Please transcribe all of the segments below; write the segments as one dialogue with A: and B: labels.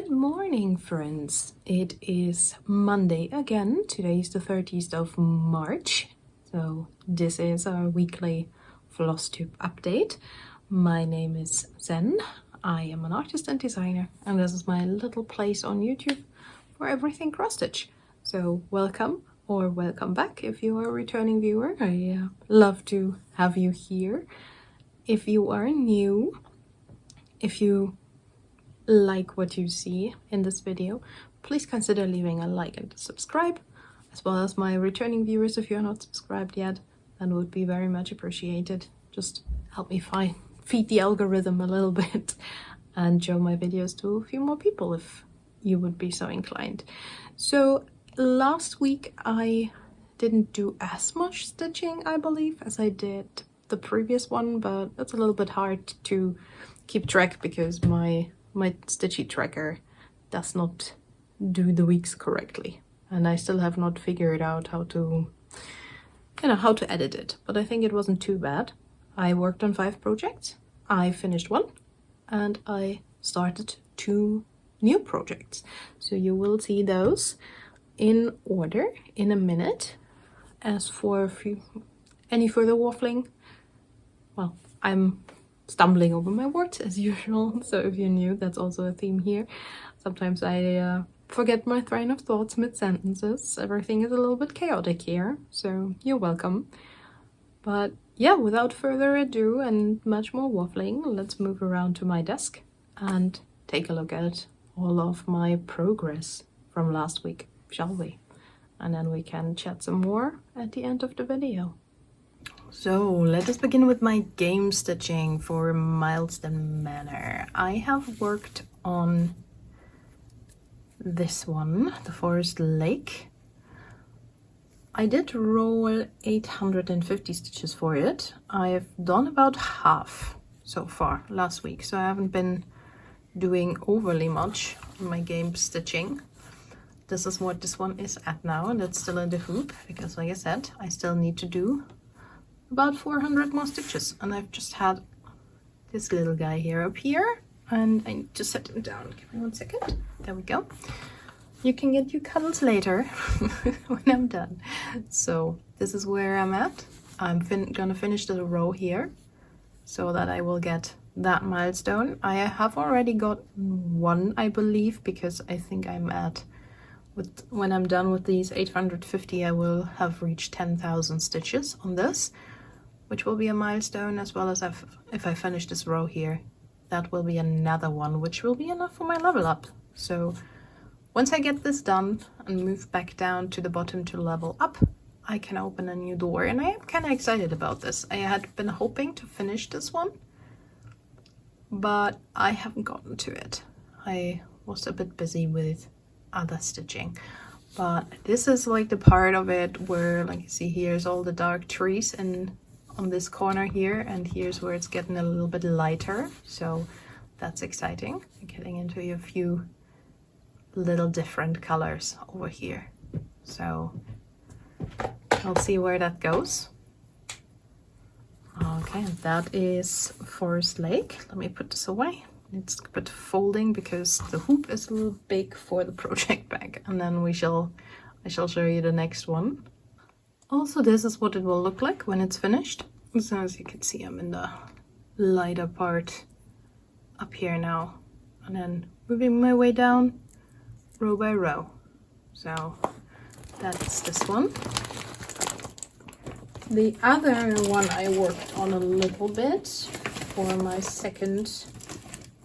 A: Good morning, friends. It is Monday again. Today is the 30th of March. So this is our weekly Flosstube update. My name is Sen. I am an artist and designer, and this is my little place on YouTube for everything cross-stitch. So welcome or welcome back if you are a returning viewer. I love to have you here. If you are new, if you like what you see in this video, please consider leaving a like and subscribe, as well as my returning viewers. If you're not subscribed yet, then would be very much appreciated. Just help me feed the algorithm a little bit and show my videos to a few more people if you would be so inclined. So last week I didn't do as much stitching, I believe, as I did the previous one, but it's a little bit hard to keep track because my stitchy tracker does not do the weeks correctly, and I still have not figured out how to edit it, but I think it wasn't too bad. I worked on 5 projects, I finished 1, and I started 2 new projects. So you will see those in order in a minute. As for any further waffling, well, I'm stumbling over my words as usual, so if you're new, that's also a theme here. Sometimes I forget my train of thoughts mid-sentences. Everything is a little bit chaotic here, so you're welcome. But yeah, without further ado and much more waffling, let's move around to my desk and take a look at all of my progress from last week, shall we? And then we can chat some more at the end of the video. So let us begin with my game stitching for Milestone Manor. I have worked on this one, the Forest Lake. I did roll 850 stitches for it. I've done about half so far last week, so I haven't been doing overly much on my game stitching. This is what this one is at now, and it's still in the hoop because, like I said, I still need to do about 400 more stitches, and I've just had this little guy here up here, and I need to set him down. Give me 1 second. There we go. You can get your cuddles later when I'm done. So this is where I'm at. I'm gonna finish the row here so that I will get that milestone. I have already got 1, I believe, because I think I'm at, when I'm done with these 850, I will have reached 10,000 stitches on this, which will be a milestone, as well as if I finish this row here, that will be another one, which will be enough for my level up. So once I get this done and move back down to the bottom to level up, I can open a new door, and I am kind of excited about this. I had been hoping to finish this one, but I haven't gotten to it. I was a bit busy with other stitching, but this is like the part of it where, like you see, here's all the dark trees and on this corner here, and here's where it's getting a little bit lighter, so that's exciting. Getting into a few little different colors over here, so I'll see where that goes. Okay, that is Forest Lake. Let me put this away. It's a bit folding because the hoop is a little big for the project bag, and then I shall show you the next one. Also, this is what it will look like when it's finished. So as you can see, I'm in the lighter part up here now, and then moving my way down row by row. So that's this one. The other one I worked on a little bit for my second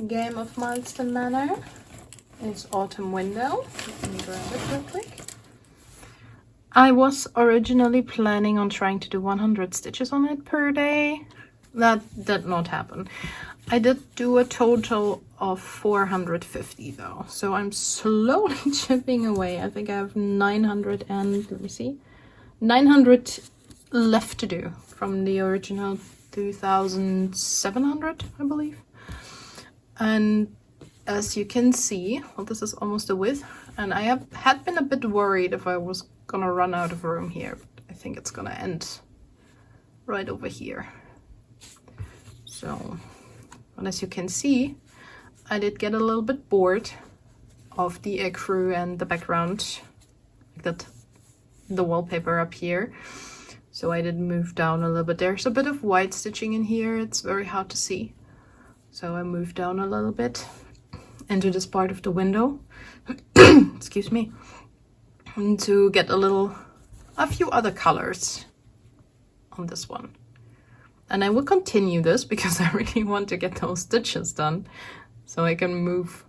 A: game of Milestone Manor is Autumn Window. Let me grab it real quick. I was originally planning on trying to do 100 stitches on it per day. That did not happen. I did do a total of 450 though, so I'm slowly chipping away. I think I have 900 and, let me see, 900 left to do from the original 2,700, I believe. And as you can see, well, this is almost the width, and I had been a bit worried if I was gonna run out of room here. I think it's gonna end right over here. So, but as you can see, I did get a little bit bored of the ecru and the background, like that, the wallpaper up here. So I did move down a little bit. There's a bit of white stitching in here. It's very hard to see. So I moved down a little bit into this part of the window. Excuse me. And to get a few other colors on this one. And I will continue this because I really want to get those stitches done. So I can move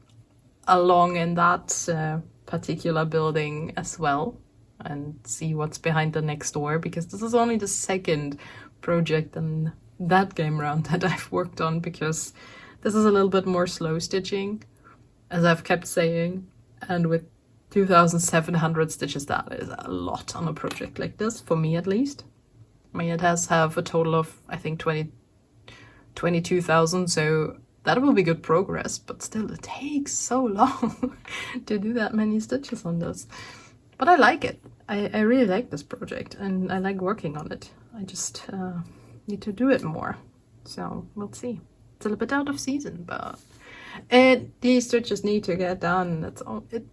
A: along in that particular building as well. And see what's behind the next door, because this is only the second project in that game round that I've worked on, because this is a little bit more slow stitching, as I've kept saying, and with 2,700 stitches, that is a lot on a project like this, for me at least. I mean, it has have a total of, I think, 22,000, so that will be good progress, but still it takes so long to do that many stitches on this. But I like it. I really like this project and I like working on it. I just need to do it more. So we'll see. It's a little bit out of season, but these stitches need to get done.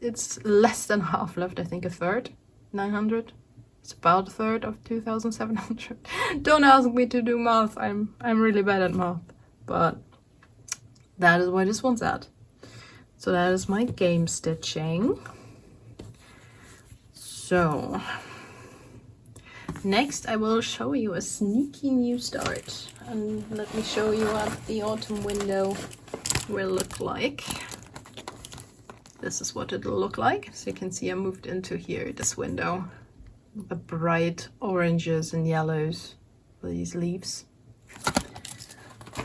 A: It's less than half left. I think a third, 900. It's about a third of 2,700. Don't ask me to do math. I'm really bad at math, but that is where this one's at. So that is my game stitching. So, next I will show you a sneaky new start, and let me show you what the autumn window will look like. This is what it'll look like. So you can see I moved into here, this window, the bright oranges and yellows for these leaves.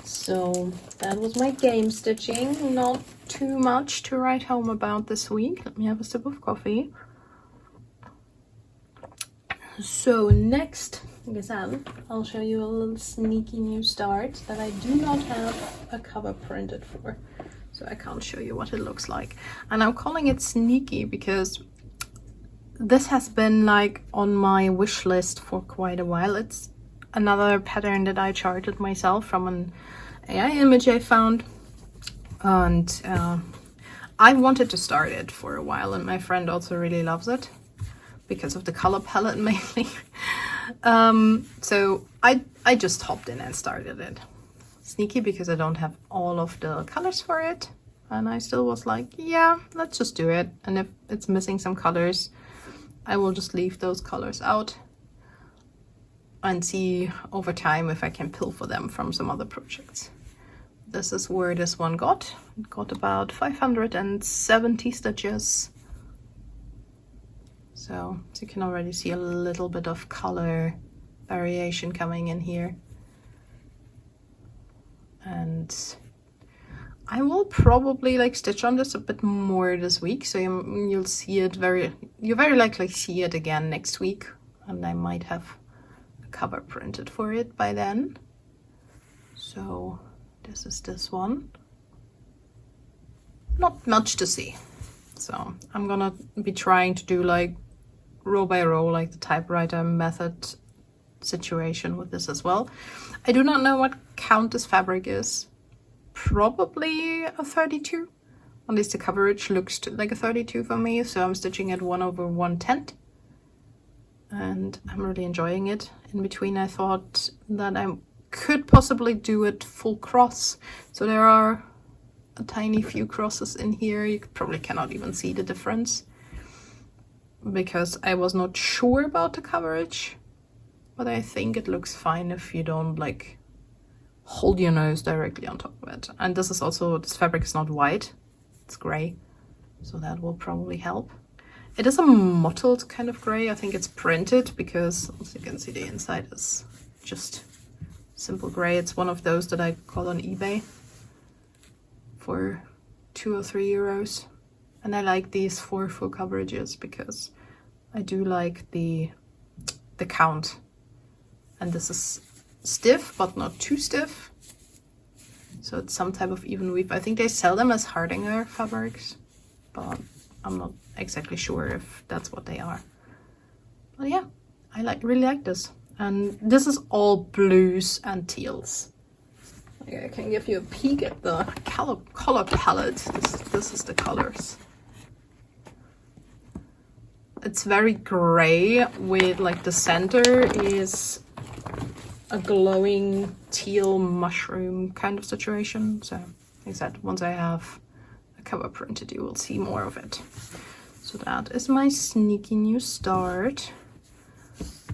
A: So that was my game stitching. Not too much to write home about this week. Let me have a sip of coffee. So next, like I said, I'll show you a little sneaky new start that I do not have a cover printed for. So I can't show you what it looks like. And I'm calling it sneaky because this has been like on my wish list for quite a while. It's another pattern that I charted myself from an AI image I found. And I wanted to start it for a while, and my friend also really loves it. Because of the color palette mainly. So I just hopped in and started it. Sneaky because I don't have all of the colors for it. And I still was like, yeah, let's just do it. And if it's missing some colors, I will just leave those colors out and see over time if I can pilfer them from some other projects. This is where this one got. It got about 570 stitches. So you can already see a little bit of color variation coming in here. And I will probably like stitch on this a bit more this week. So you'll see it you very likely see it again next week. And I might have a cover printed for it by then. So this is this one. Not much to see. So I'm gonna be trying to do like row by row, like the typewriter method situation with this as well. I do not know what count this fabric is. Probably a 32. At least the coverage looks like a 32 for me, so I'm stitching at 1/110. And I'm really enjoying it. In between I thought that I could possibly do it full cross. So there are a tiny few crosses in here. You probably cannot even see the difference, because I was not sure about the coverage, but I think it looks fine if you don't like hold your nose directly on top of it. And this is also, this fabric is not white, it's gray, so that will probably help. It is a mottled kind of gray. I think it's printed because, as you can see, the inside is just simple gray. It's one of those that I got on eBay for 2 or 3 euros. And I like these 4 full coverages because I do like the count. And this is stiff, but not too stiff. So it's some type of even weave. I think they sell them as Hardinger fabrics, but I'm not exactly sure if that's what they are. But yeah, I really like this. And this is all blues and teals. I can give you a peek at the color palette. This is the colors. It's very gray with like the center is a glowing teal mushroom kind of situation. So like I said, once I have a cover printed, you will see more of it. So that is my sneaky new start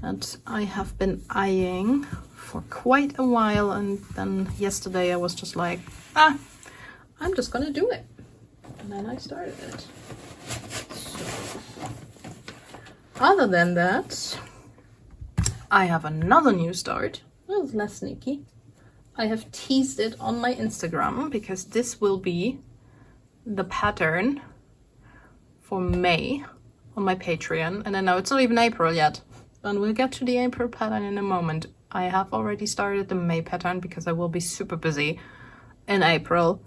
A: that I have been eyeing for quite a while, and then yesterday I was just like, I'm just gonna do it. And then I started it. So, other than that, I have another new start. Well, it's less sneaky. I have teased it on my Instagram because this will be the pattern for May on my Patreon. And I know it's not even April yet, and we'll get to the April pattern in a moment. I have already started the May pattern because I will be super busy in April,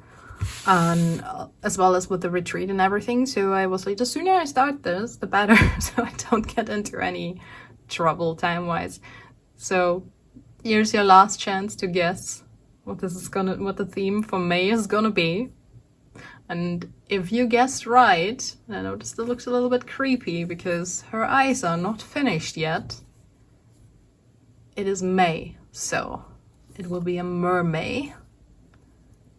A: and as well as with the retreat and everything. So I was like, the sooner I start this, the better, so I don't get into any trouble time-wise. So here's your last chance to guess what the theme for May is gonna be. And if you guessed right, I noticed it looks a little bit creepy because her eyes are not finished yet. It is May, so it will be a mermaid.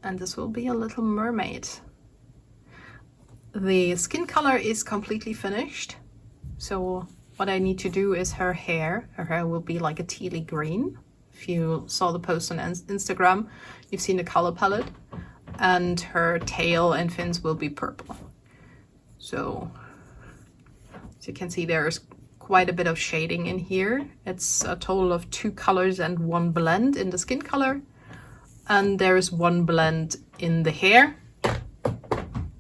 A: And this will be a little mermaid. The skin color is completely finished. So what I need to do is her hair will be like a tealy green. If you saw the post on Instagram, you've seen the color palette. And her tail and fins will be purple. So as you can see, there's quite a bit of shading in here. It's a total of 2 colors and 1 blend in the skin color. And there's 1 blend in the hair.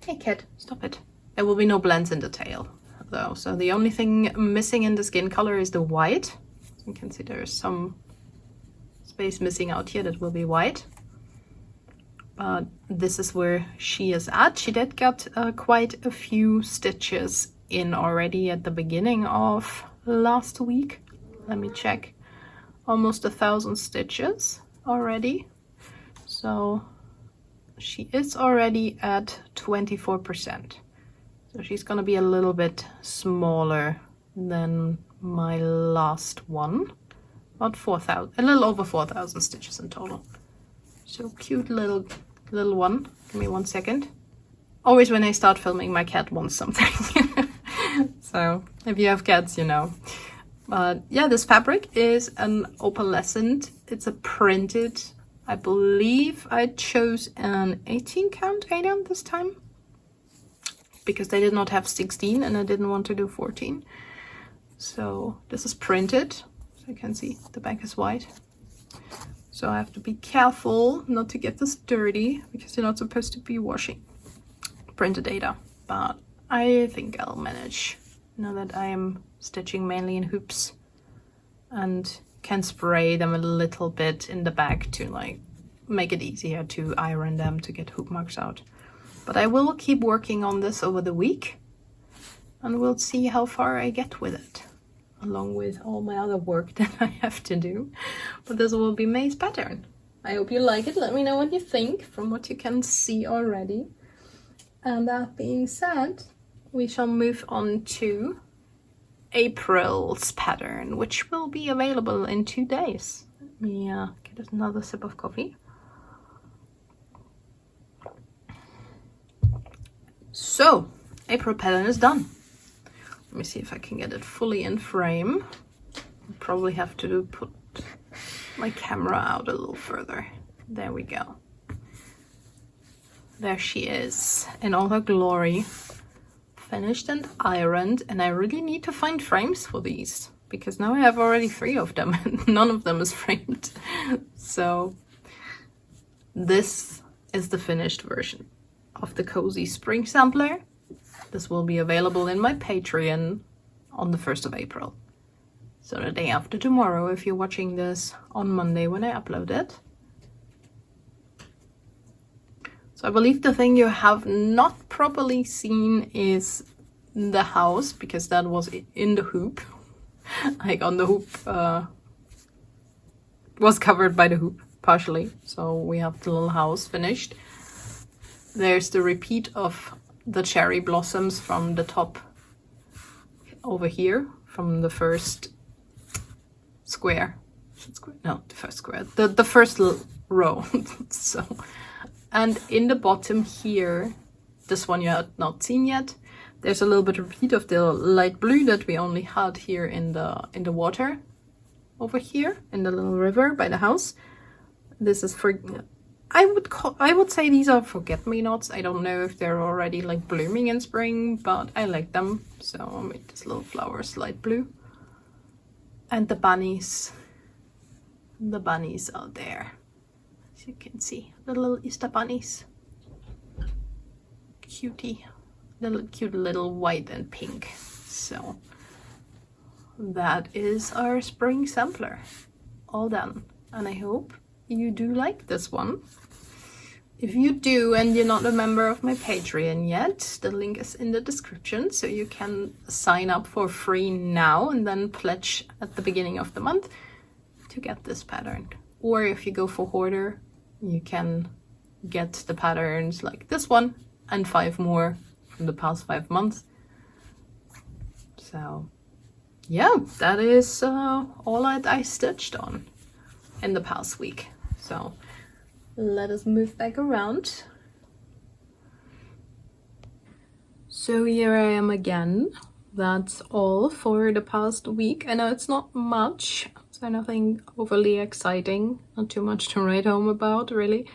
A: Hey cat, stop it. There will be no blends in the tail though. So the only thing missing in the skin color is the white. You can see there's some space missing out here that will be white. This is where she is at. She did get quite a few stitches in already at the beginning of last week. Let me check. Almost 1,000 stitches already. So she is already at 24%. So she's gonna be a little bit smaller than my last one. About 4,000, a little over 4,000 stitches in total. So cute little one. Give me 1 second. Always when I start filming, my cat wants something. So if you have cats, you know. But yeah, this fabric is an opalescent. It's a printed, I believe I chose an 18 count item this time because they did not have 16 and I didn't want to do 14. So this is printed. So you can see the back is white. So I have to be careful not to get this dirty because you're not supposed to be washing printed data. But I think I'll manage now that I am stitching mainly in hoops and can spray them a little bit in the back to like make it easier to iron them to get hoop marks out. But I will keep working on this over the week and we'll see how far I get with it, along with all my other work that I have to do. But this will be May's pattern. I hope you like it. Let me know what you think from what you can see already. And that being said, we shall move on to April's pattern, which will be available in 2 days. Let me get another sip of coffee. So, April pattern is done. Let me see if I can get it fully in frame. I'll probably have to put my camera out a little further. There we go. There she is in all her glory. Finished and ironed, and I really need to find frames for these because now I have already 3 of them and none of them is framed. So this is the finished version of the Cozy Spring Sampler. This will be available in my Patreon on the 1st of April. So the day after tomorrow, if you're watching this on Monday when I upload it. So I believe the thing you have not properly seen is the house, because that was in the hoop. Like on the hoop, was covered by the hoop partially. So we have the little house finished. There's the repeat of the cherry blossoms from the top over here from the first square. No, the first square. The first row. So, and in the bottom here, this one you have not seen yet, there's a little bit of repeat of the light blue that we only had here in the water over here in the little river by the house. This is for, I would say these are forget-me-nots. I don't know if they're already like blooming in spring, but I like them. So I made this little flowers light blue. And the bunnies are there. As you can see, the little Easter bunnies. Cutie. Cute little white and pink. So that is our spring sampler. All done. And I hope you do like this one. If you do and you're not a member of my Patreon yet, the link is in the description, so you can sign up for free now and then pledge at the beginning of the month to get this pattern. Or if you go for Hoarder, you can get the patterns like this one and 5 more from the past 5 months. So yeah, that is all that I stitched on in the past week. So let us move back around. So here I am again. That's all for the past week. I know it's not much, so nothing overly exciting, not too much to write home about really,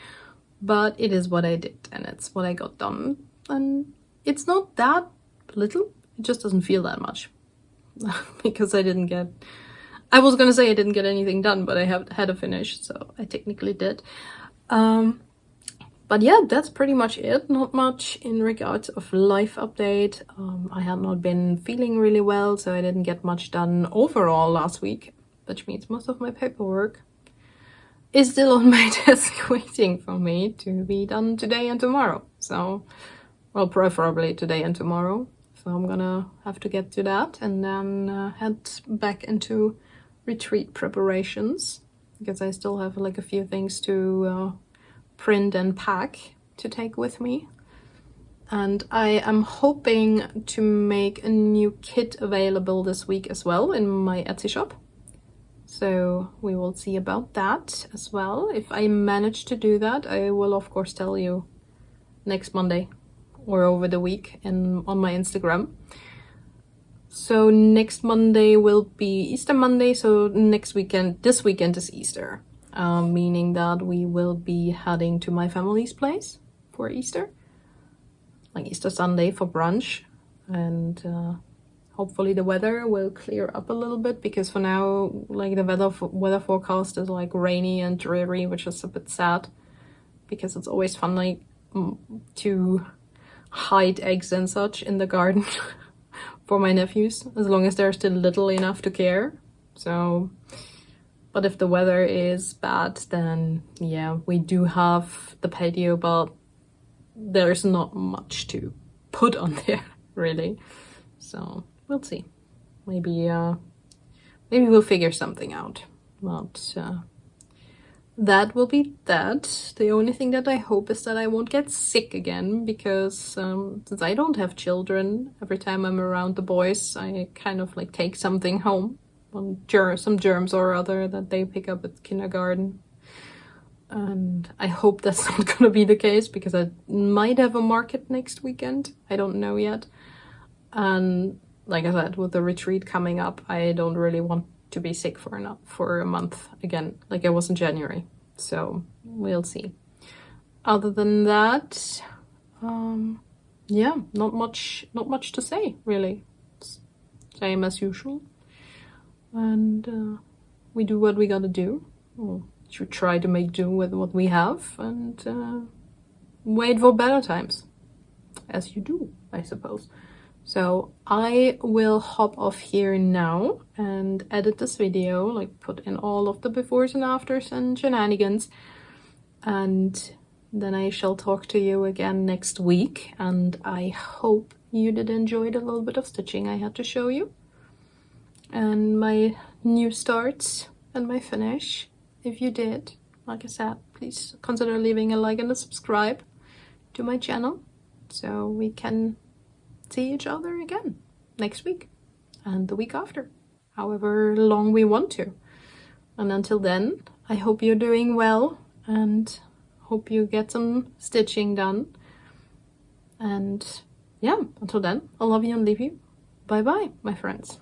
A: but it is what I did and it's what I got done. And it's not that little, it just doesn't feel that much. Because I was gonna say I didn't get anything done, but I had to finish, so I technically did. But yeah, that's pretty much it. Not much in regards of life update. I had not been feeling really well, so I didn't get much done overall last week, which means most of my paperwork is still on my desk waiting for me to be done today and tomorrow. So, well, preferably today and tomorrow. So I'm gonna have to get to that and then head back into retreat preparations, because I still have like a few things to print and pack to take with me. And I am hoping to make a new kit available this week as well in my Etsy shop. So we will see about that as well. If I manage to do that, I will of course tell you next Monday or over the week and on my Instagram. So next Monday will be Easter Monday, so this weekend is Easter. Meaning that we will be heading to my family's place for Easter, like Easter Sunday for brunch, and hopefully the weather will clear up a little bit, because for now, like the weather forecast is like rainy and dreary, which is a bit sad, because it's always fun like to hide eggs and such in the garden for my nephews, as long as they're still little enough to care. So. But if the weather is bad, then yeah, we do have the patio, but there's not much to put on there, really. So we'll see. Maybe we'll figure something out. But that will be that. The only thing that I hope is that I won't get sick again, because since I don't have children, every time I'm around the boys, I kind of like take something home. Some germs or other that they pick up at kindergarten, and I hope that's not gonna be the case, because I might have a market next weekend. I don't know yet, and like I said, with the retreat coming up, I don't really want to be sick for a month again, like I was in January. So we'll see. Other than that, yeah, not much to say really. It's same as usual. And we do what we gotta do. We should try to make do with what we have and wait for better times. As you do, I suppose. So I will hop off here now and edit this video, like put in all of the befores and afters and shenanigans. And then I shall talk to you again next week. And I hope you did enjoy the little bit of stitching I had to show you. And my new starts and my finish. If you did, like I said, please consider leaving a like and a subscribe to my channel, so we can see each other again next week. and the week after, however long we want to. And until then, I hope you're doing well and hope you get some stitching done. And yeah, until then, I love you and leave you. Bye bye, my friends.